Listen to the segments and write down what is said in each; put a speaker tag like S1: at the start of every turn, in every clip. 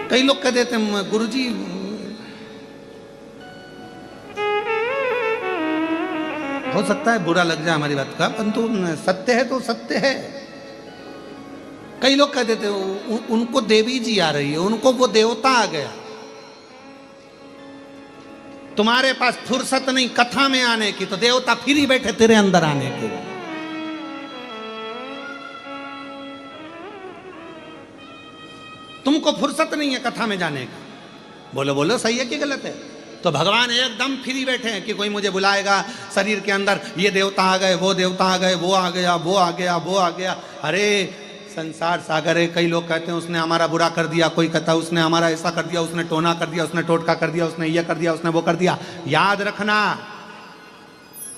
S1: कई लोग कह देते हैं गुरुजी हो सकता है बुरा लग जाए हमारी बात का, परंतु सत्य है तो सत्य है। कई लोग कह देते उनको देवी जी आ रही है, उनको वो देवता आ गया। तुम्हारे पास फुर्सत नहीं कथा में आने की, तो देवता फिर ही बैठे तेरे अंदर आने के। तुमको फुर्सत नहीं है कथा में जाने का, बोलो बोलो सही है कि गलत है? तो भगवान एकदम फ्री बैठे हैं कि कोई मुझे बुलाएगा, शरीर के अंदर ये देवता आ गए, वो देवता आ गए, वो आ गया, वो आ गया, वो आ गया। अरे संसार सागर है। कई लोग कहते हैं उसने हमारा बुरा कर दिया, कोई कहता है उसने हमारा ऐसा कर दिया, उसने टोना कर दिया, उसने टोटका कर दिया, उसने ये कर दिया, उसने वो कर दिया। याद रखना,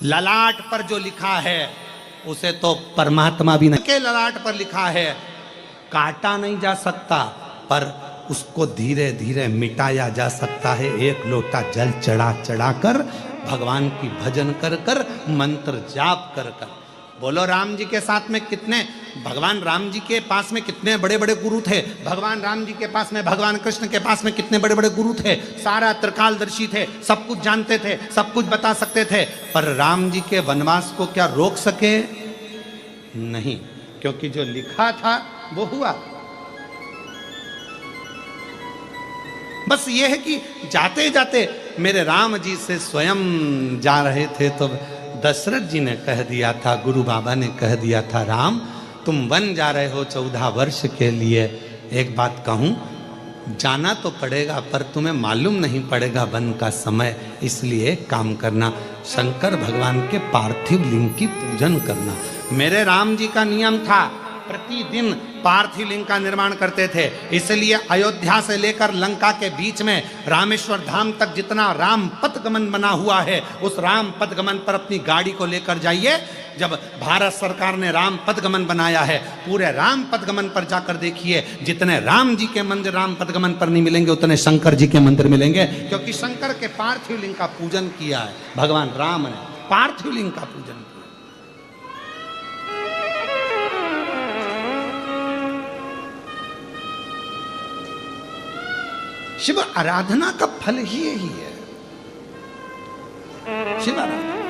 S1: ललाट पर जो लिखा है उसे तो परमात्मा भी नहीं के ललाट पर लिखा है, काटा नहीं जा सकता, पर उसको धीरे धीरे मिटाया जा सकता है। एक लोटा जल चढ़ा चढ़ा कर, भगवान की भजन कर कर, मंत्र जाप कर कर। बोलो राम जी के साथ में कितने, भगवान राम जी के पास में कितने बड़े बड़े गुरु थे। भगवान राम जी के पास में, भगवान कृष्ण के पास में कितने बड़े बड़े गुरु थे। सारा त्रिकालदर्शी थे, सब कुछ जानते थे, सब कुछ बता सकते थे। पर राम जी के वनवास को क्या रोक सके? नहीं, क्योंकि जो लिखा था वो हुआ। बस ये है कि जाते जाते मेरे राम जी से स्वयं जा रहे थे तो दशरथ जी ने कह दिया था, गुरु बाबा ने कह दिया था, राम तुम वन जा रहे हो 14 वर्ष के लिए। एक बात कहूं, जाना तो पड़ेगा पर तुम्हें मालूम नहीं पड़ेगा वन का समय, इसलिए काम करना, शंकर भगवान के पार्थिव लिंग की पूजन करना। मेरे राम जी का नियम था प्रतिदिन पार्थिव लिंग का निर्माण करते थे। इसलिए अयोध्या से लेकर लंका के बीच में रामेश्वर धाम तक जितना राम पथगमन बना हुआ है, उस राम पथगमन पर अपनी गाड़ी को लेकर जाइए। जब भारत सरकार ने राम पथगमन बनाया है, पूरे राम पथगमन पर जाकर देखिए, जितने राम जी के मंदिर राम पथगमन पर नहीं मिलेंगे उतने शंकर जी के मंदिर मिलेंगे, क्योंकि शंकर के पार्थिव लिंग का पूजन किया है भगवान राम ने, पार्थिव लिंग का पूजन किया। शिव आराधना का फल ही यही है, शिव आराधना।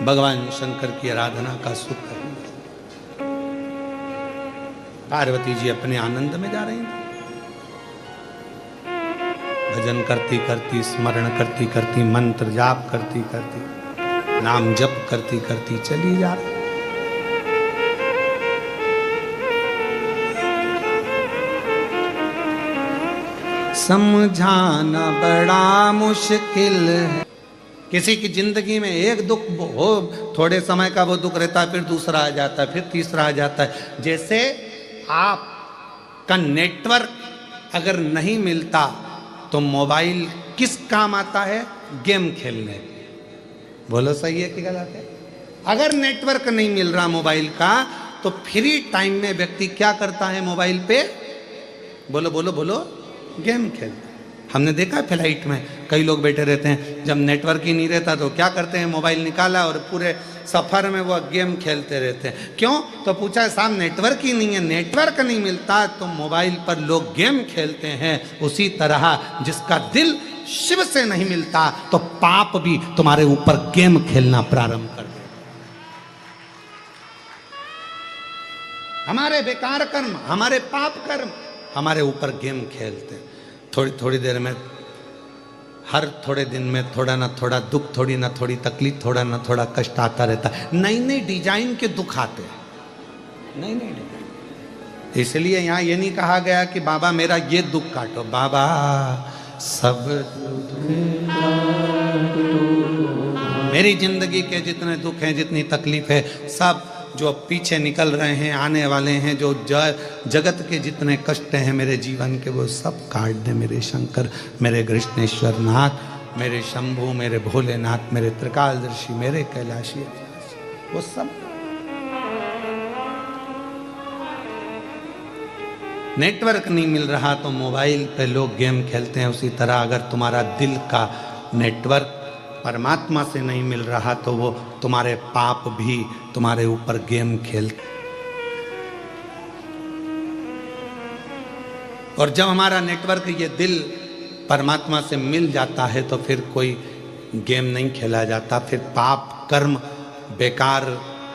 S1: भगवान शंकर की आराधना का सुख है। पार्वती जी अपने आनंद में जा रही थी, भजन करती करती, स्मरण करती करती, मंत्र जाप करती करती, नाम जप करती करती चली जा रही। समझाना बड़ा मुश्किल है। किसी की जिंदगी में एक दुख हो, थोड़े समय का वो दुख रहता है, फिर दूसरा आ जाता है, फिर तीसरा आ जाता है। जैसे आपका नेटवर्क अगर नहीं मिलता तो मोबाइल किस काम आता है? गेम खेलने। बोलो सही है कि गलत है? अगर नेटवर्क नहीं मिल रहा मोबाइल का तो फ्री टाइम में व्यक्ति क्या करता है? मोबाइल पे बोलो बोलो बोलो, गेम खेलते। हमने देखा है फ्लाइट में कई लोग बैठे रहते हैं, जब नेटवर्क ही नहीं रहता तो क्या करते हैं? मोबाइल निकाला और पूरे सफर में वो गेम खेलते रहते हैं। क्यों? तो पूछा साहब नेटवर्क ही नहीं है। नेटवर्क नहीं मिलता तो मोबाइल पर लोग गेम खेलते हैं। उसी तरह जिसका दिल शिव से नहीं मिलता तो पाप भी तुम्हारे ऊपर गेम खेलना प्रारंभ कर दे। हमारे बेकार कर्म, हमारे पाप कर्म हमारे ऊपर गेम खेलते हैं। थोड़ी थोड़ी देर में, हर थोड़े दिन में थोड़ा ना थोड़ा दुख, थोड़ी ना थोड़ी तकलीफ, थोड़ा ना थोड़ा कष्ट आता रहता है। नई नई डिजाइन के दुख आते हैं, नई नई डिजाइन। इसलिए यहाँ ये नहीं कहा गया कि बाबा मेरा ये दुख काटो, बाबा सब दुख मेरी जिंदगी के जितने दुख हैं, जितनी तकलीफ है, सब जो पीछे निकल रहे हैं, आने वाले हैं, जो जगत के जितने कष्ट हैं मेरे जीवन के, वो सब काट दे मेरे शंकर, मेरे कृष्णेश्वर नाथ, मेरे शंभू, मेरे भोलेनाथ, मेरे त्रिकालदर्शी, मेरे कैलाशी, वो सब। नेटवर्क नहीं मिल रहा तो मोबाइल पे लोग गेम खेलते हैं। उसी तरह अगर तुम्हारा दिल का नेटवर्क परमात्मा से नहीं मिल रहा तो वो तुम्हारे पाप भी तुम्हारे ऊपर गेम खेलते। और जब हमारा नेटवर्क ये दिल परमात्मा से मिल जाता है तो फिर कोई गेम नहीं खेला जाता, फिर पाप कर्म बेकार,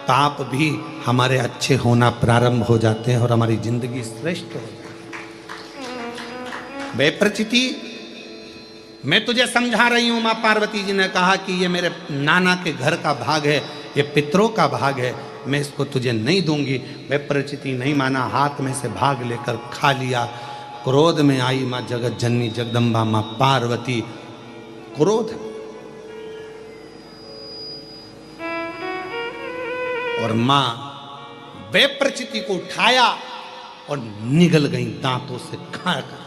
S1: पाप भी हमारे अच्छे होना प्रारंभ हो जाते हैं और हमारी जिंदगी श्रेष्ठ हो जाती है। बेप्रचिति, मैं तुझे समझा रही हूं, मां पार्वती जी ने कहा कि ये मेरे नाना के घर का भाग है, ये पितरों का भाग है, मैं इसको तुझे नहीं दूंगी। बेप्रचिति नहीं माना, हाथ में से भाग लेकर खा लिया। क्रोध में आई मां जगत जननी जगदम्बा मां पार्वती, क्रोध, और मां बेप्रचिति को उठाया और निगल गई दांतों से खाकर।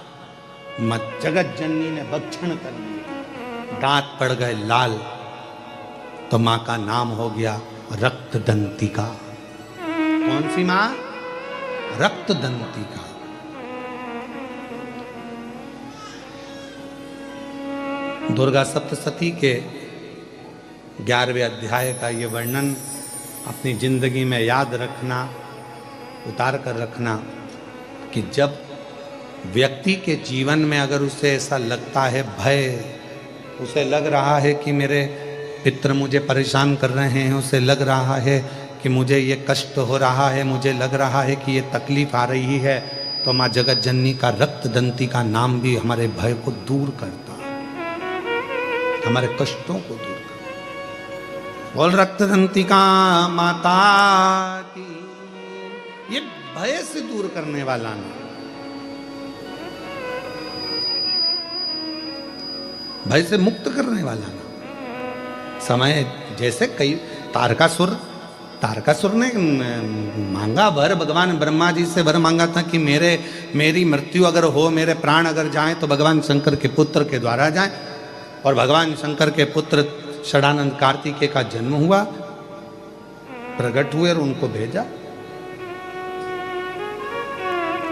S1: मां जगत जननी ने भक्षण कर लिया, दांत पड़ गए लाल, तो मां का नाम हो गया रक्तदंतिका। कौन सी मां? रक्तदंतिका। दुर्गा सप्तशती के 11वें अध्याय का ये वर्णन अपनी जिंदगी में याद रखना, उतार कर रखना कि जब व्यक्ति के जीवन में अगर उसे ऐसा लगता है भय, उसे लग रहा है कि मेरे पितर मुझे परेशान कर रहे हैं, उसे लग रहा है कि मुझे ये कष्ट हो रहा है, मुझे लग रहा है कि ये तकलीफ आ रही है, तो माँ जगत जननी का रक्तदंती का नाम भी हमारे भय को दूर करता है, हमारे कष्टों को दूर। बोल रक्तदंतिका माता की। ये भय से दूर करने वाला नाम, भय से मुक्त करने वाला नाम। समय जैसे कई तारकासुर ने मांगा वर, भगवान ब्रह्मा जी से वर मांगा था कि मेरी मृत्यु अगर हो, मेरे प्राण अगर जाएं तो भगवान शंकर के पुत्र के द्वारा जाएं। और भगवान शंकर के पुत्र षडानंद कार्तिकेय का जन्म हुआ, प्रकट हुए और उनको भेजा।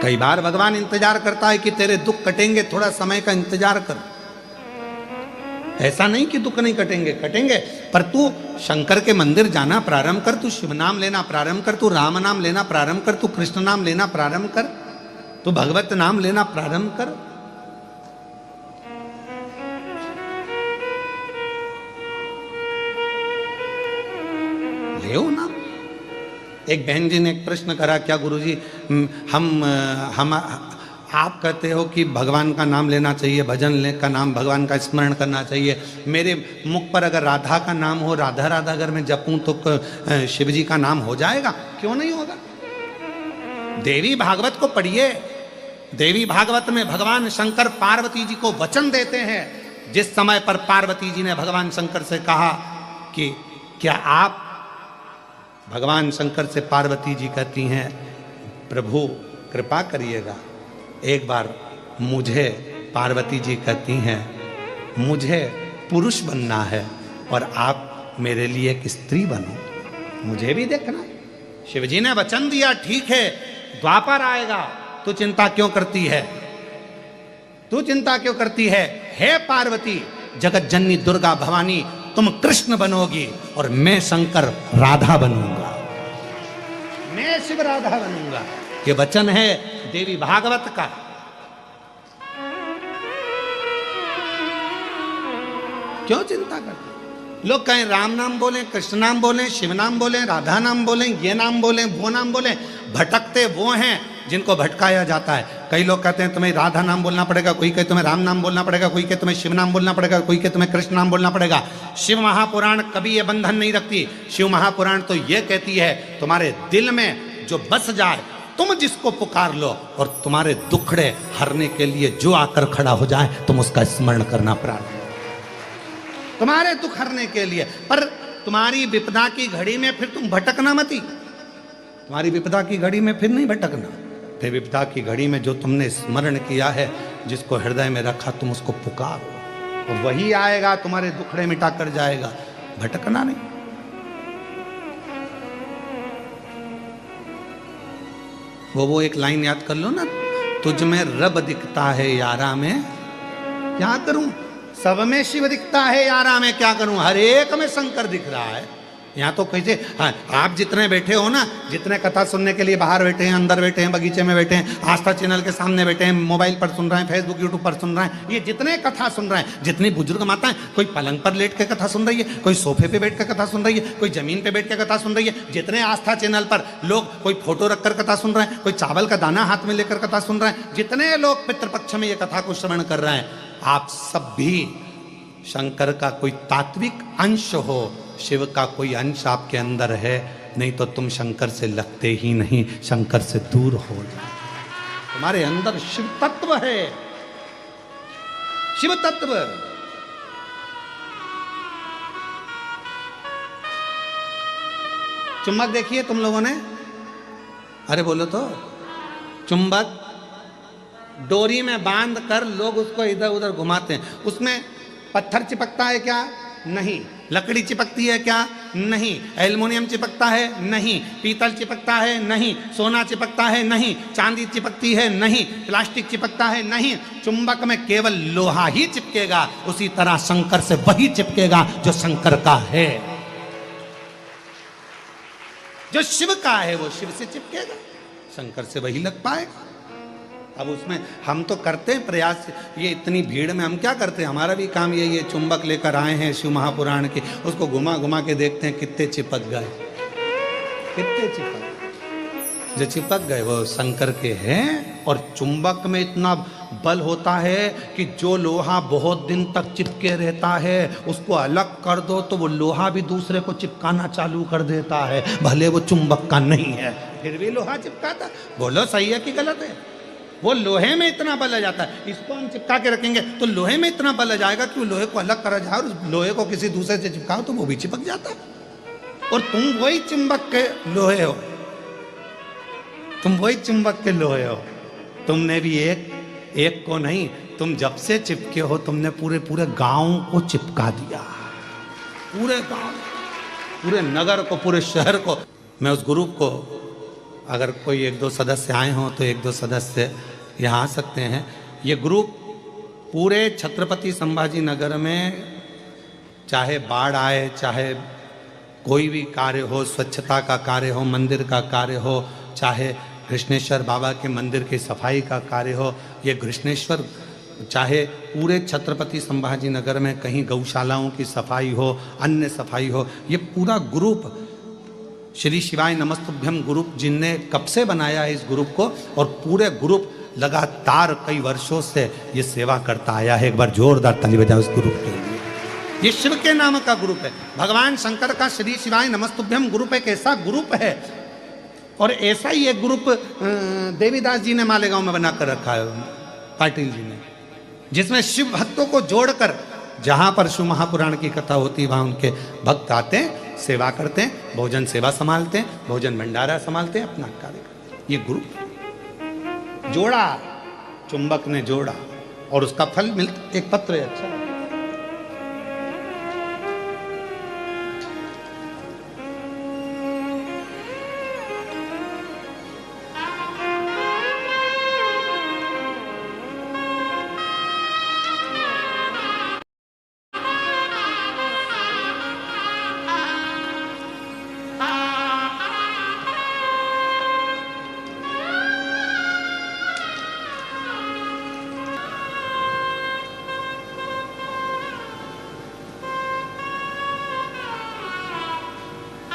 S1: कई बार भगवान इंतजार करता है कि तेरे दुख कटेंगे, थोड़ा समय का इंतजार कर। ऐसा नहीं कि दुख नहीं कटेंगे, कटेंगे, पर तू शंकर के मंदिर जाना प्रारंभ कर, तू शिव नाम लेना प्रारंभ कर, तू राम नाम लेना प्रारंभ कर, तू कृष्ण नाम लेना प्रारंभ कर, तू भगवत नाम लेना प्रारंभ कर। ले ना। एक बहन जी ने एक प्रश्न करा, क्या गुरुजी हम आप कहते हो कि भगवान का नाम लेना चाहिए, भजन का नाम, भगवान का स्मरण करना चाहिए, मेरे मुख पर अगर राधा का नाम हो, राधा राधा अगर मैं जपूं तो शिव जी का नाम हो जाएगा? क्यों नहीं होगा? देवी भागवत को पढ़िए। देवी भागवत में भगवान शंकर पार्वती जी को वचन देते हैं। जिस समय पर पार्वती जी ने भगवान शंकर से कहा कि क्या आप, भगवान शंकर से पार्वती जी कहती हैं, प्रभु कृपा करिएगा, एक बार मुझे, पार्वती जी कहती हैं, मुझे पुरुष बनना है और आप मेरे लिए एक स्त्री बनो, मुझे भी देखना है। शिवजी ने वचन दिया, ठीक है, द्वापर आएगा, तू चिंता क्यों करती है, तू चिंता क्यों करती है? हे पार्वती, जगत जननी दुर्गा भवानी, तुम कृष्ण बनोगी और मैं शंकर राधा बनूंगा, मैं शिव राधा बनूंगा। ये वचन है देवी भागवत का। क्यों चिंता करते? लोग कहें राम नाम बोलें, कृष्ण नाम बोलें, शिव नाम बोलें, राधा नाम बोलें, ये नाम बोलें, वो नाम बोलें, भटकते वो हैं जिनको भटकाया जाता है। कई लोग कहते हैं तुम्हें राधा नाम बोलना पड़ेगा, कोई कहे तुम्हें राम नाम बोलना पड़ेगा, कोई कहे तुम्हें शिव नाम बोलना पड़ेगा, कोई कहे तुम्हें कृष्ण नाम बोलना पड़ेगा। शिव महापुराण कभी ये बंधन नहीं रखती। शिव महापुराण तो ये कहती है तुम्हारे दिल में जो बस जाए, तुम जिसको पुकार लो, और तुम्हारे दुखड़े हरने के लिए जो आकर खड़ा हो जाए, तुम उसका स्मरण करना प्रारंभ, तुम्हारे दुख हरने के लिए। पर तुम्हारी विपदा की घड़ी में फिर तुम भटकना मती, तुम्हारी विपदा की घड़ी में फिर नहीं भटकना। फिर विपदा की घड़ी में जो तुमने स्मरण किया है, जिसको हृदय में रखा, तुम उसको पुकारो और वही आएगा, तुम्हारे दुखड़े मिटा कर जाएगा, भटकना नहीं। वो एक लाइन याद कर लो ना, तुझ में रब दिखता है यारा में क्या करूं, सब में शिव दिखता है यारा, मैं क्या करूं, हर एक में शंकर दिख रहा है। यहाँ तो कैसे, हाँ, आप जितने बैठे हो ना, जितने कथा सुनने के लिए बाहर बैठे हैं, अंदर बैठे हैं, बगीचे में बैठे हैं, आस्था चैनल के सामने बैठे हैं, मोबाइल पर सुन रहे हैं, फेसबुक यूट्यूब पर सुन रहे हैं, ये जितने कथा सुन रहे हैं, जितनी बुजुर्ग माताएं, कोई पलंग पर लेट के कथा सुन रही है, कोई सोफे पे बैठ कर कथा सुन रही है, कोई जमीन पे बैठ के कथा सुन रही है, जितने आस्था चैनल पर लोग कोई फोटो रखकर कथा सुन रहे हैं, कोई चावल का दाना हाथ में लेकर कथा सुन रहे हैं, जितने लोग पितृपक्ष में ये कथा को श्रवण कर रहे हैं, आप सब भी शंकर का कोई तात्विक अंश हो, शिव का कोई अंश आपके अंदर है, नहीं तो तुम शंकर से लगते ही नहीं, शंकर से दूर हो जाओ। तुम्हारे अंदर शिव तत्व है, शिव तत्व। चुंबक देखिए तुम लोगों ने, अरे बोलो तो, चुंबक डोरी में बांध कर लोग उसको इधर उधर घुमाते हैं, उसमें पत्थर चिपकता है क्या? नहीं। लकड़ी चिपकती है क्या? नहीं। एल्युमिनियम चिपकता है? नहीं। पीतल चिपकता है? नहीं। सोना चिपकता है? नहीं। चांदी चिपकती है? नहीं। प्लास्टिक चिपकता है? नहीं। चुंबक में केवल लोहा ही चिपकेगा। उसी तरह शंकर से वही चिपकेगा जो शंकर का है, जो शिव का है वो शिव से चिपकेगा, शंकर से वही लग पाएगा। अब उसमें हम तो करते हैं प्रयास, ये इतनी भीड़ में हम क्या करते हैं, हमारा भी काम यही है, चुंबक लेकर आए हैं शिव महापुराण के, उसको घुमा घुमा के देखते हैं कितने चिपक गए, कितने चिपक, जो चिपक गए वो शंकर के हैं। और चुंबक में इतना बल होता है कि जो लोहा बहुत दिन तक चिपके रहता है, उसको अलग कर दो तो वो लोहा भी दूसरे को चिपकाना चालू कर देता है, भले वो चुंबक का नहीं है, फिर भी लोहा चिपकाता। बोलो सही है कि गलत है? वो लोहे में इतना बल आ जाता है, इसको हम चिपका के रखेंगे तो लोहे में इतना बल आ जाएगा कि वो लोहे को अलग करा जाए और लोहे को किसी दूसरे से चिपकाओ तो वो भी चिपक जाता है। और तुम वही चुंबक के लोहे हो, तुम वही चुंबक के लोहे हो। तुमने भी एक को नहीं, तुम जब से चिपके हो तुमने पूरे पूरे गांव को चिपका दिया, पूरे गांव, पूरे नगर को, पूरे शहर को। मैं उस ग्रुप को, अगर कोई एक दो सदस्य आए हों तो एक दो सदस्य यहाँ आ सकते हैं। ये ग्रुप पूरे छत्रपति संभाजी नगर में चाहे बाढ़ आए, चाहे कोई भी कार्य हो, स्वच्छता का कार्य हो, मंदिर का कार्य हो, चाहे कृष्णेश्वर बाबा के मंदिर की सफाई का कार्य हो, ये कृष्णेश्वर, चाहे पूरे छत्रपति संभाजी नगर में कहीं गौशालाओं की सफाई हो, अन्य सफाई हो, ये पूरा ग्रुप श्री शिवाय नमस्तुभ्यम ग्रुप जिनने कब से बनाया है इस ग्रुप को, और पूरे ग्रुप लगातार कई वर्षों से ये सेवा करता आया है। एक बार जोरदार ताली बजाओ इस ग्रुप के लिए। ये शिव के नाम का ग्रुप है, भगवान शंकर का श्री शिवाय नमस्तुभ्यम ग्रुप एक ऐसा ग्रुप है, और ऐसा ही एक ग्रुप देवीदास जी ने मालेगांव में बनाकर रखा है, पाटिल जी ने, जिसमें शिव भक्तों को जोड़कर, जहां पर शिव महापुराण की कथा होती है वहां उनके भक्त आते हैं, सेवा करते हैं, भोजन सेवा संभालते हैं, भोजन भंडारा संभालते हैं, अपना कार्य करते हैं। ये ग्रुप जोड़ा, चुंबक ने जोड़ा और उसका फल मिलता, एक पत्र है। अच्छा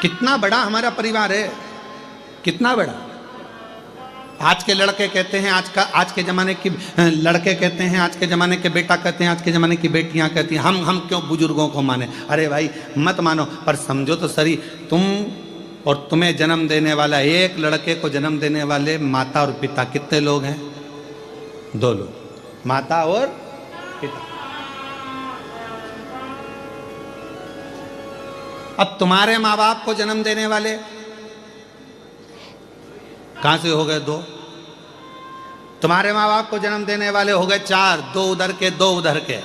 S1: कितना बड़ा हमारा परिवार है, कितना बड़ा। आज के लड़के कहते हैं, आज के ज़माने की लड़के कहते हैं, आज के ज़माने के बेटा कहते हैं, आज के ज़माने की बेटियां कहती हैं हम क्यों बुजुर्गों को माने। अरे भाई मत मानो, पर समझो तो सही, तुम और तुम्हें जन्म देने वाला, एक लड़के को जन्म देने वाले माता और पिता कितने लोग हैं? 2 लोग, माता और पिता। अब तुम्हारे माँ बाप को जन्म देने वाले कहां से हो गए? 2। तुम्हारे माँ बाप को जन्म देने वाले हो गए 4, 2 उधर के 2 उधर के,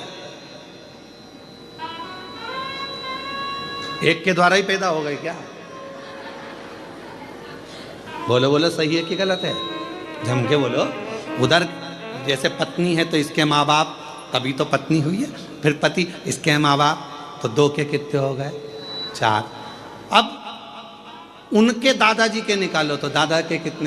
S1: एक के द्वारा ही पैदा हो गए क्या? बोलो बोलो, सही है कि गलत है? जम के बोलो। उधर जैसे पत्नी है तो इसके माँ बाप तभी तो पत्नी हुई है। फिर पति, इसके माँ बाप, तो 2 के कितने हो गए? 4। अब उनके दादाजी के निकालो तो दादा के कितने?